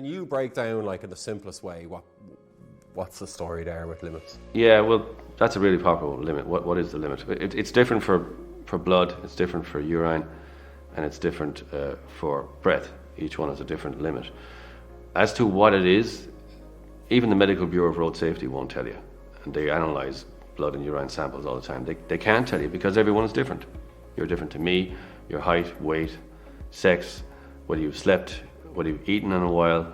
Can you break down, like, in the simplest way, what's the story there with limits? Yeah, well, that's a really popular limit. What is the limit? It's different for blood, it's different for urine, and it's different for breath. Each one has a different limit. As to what it is, even the Medical Bureau of Road Safety won't tell you. And they analyse blood and urine samples all the time. They can't tell you because everyone is different. You're different to me, your height, weight, sex, whether you've slept, whether you've eaten in a while,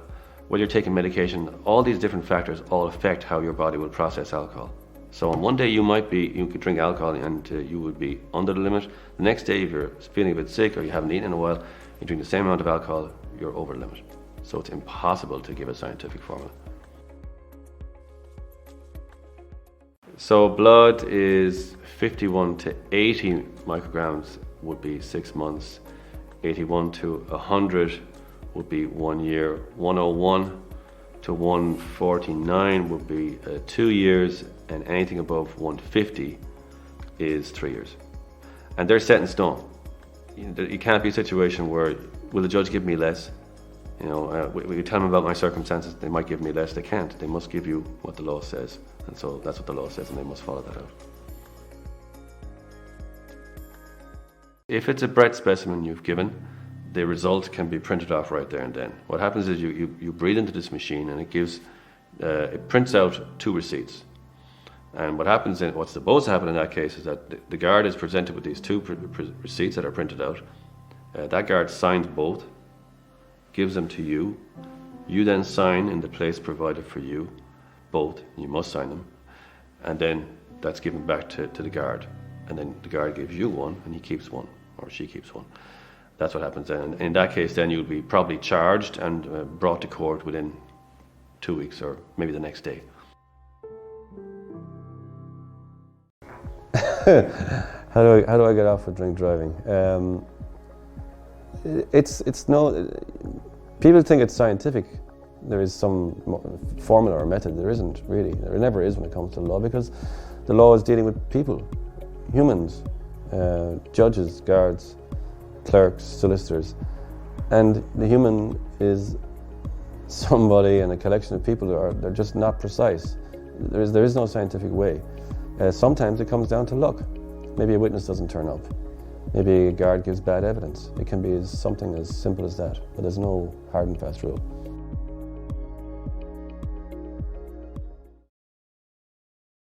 whether you're taking medication. All these different factors all affect how your body will process alcohol. So on one day you could drink alcohol and you would be under the limit. The next day, if you're feeling a bit sick or you haven't eaten in a while, you drink the same amount of alcohol, you're over the limit. So it's impossible to give a scientific formula. So blood is 51 to 80 micrograms would be 6 months, 81 to 100 would be 1 year, 101 to 149 would be 2 years, and anything above 150 is 3 years. And they're set in stone. It can't be a situation where, will the judge give me less? You know, we tell them about my circumstances, they might give me less. They can't. They must give you what the law says. And so that's what the law says, and they must follow that out. If it's a breath specimen you've given, the result can be printed off right there and then. What happens is you breathe into this machine, and it prints out 2 receipts. And what's supposed to happen in that case is that the guard is presented with these 2 receipts that are printed out. That guard signs both, gives them to you. You then sign in the place provided for you, both. You must sign them. And then that's given back to the guard. And then the guard gives you one, and he keeps one, or she keeps one. That's what happens then. In that case, then you'll be probably charged and brought to court within 2 weeks, or maybe the next day. How do I get off with drink driving? People think it's scientific. There is some formula or method. There isn't really. There never is when it comes to the law, because the law is dealing with people, humans, judges, guards, clerks, solicitors, and the human is somebody and a collection of people they're just not precise. There is no scientific way. Sometimes it comes down to luck. Maybe a witness doesn't turn up. Maybe a guard gives bad evidence. It can be something as simple as that, but there's no hard and fast rule.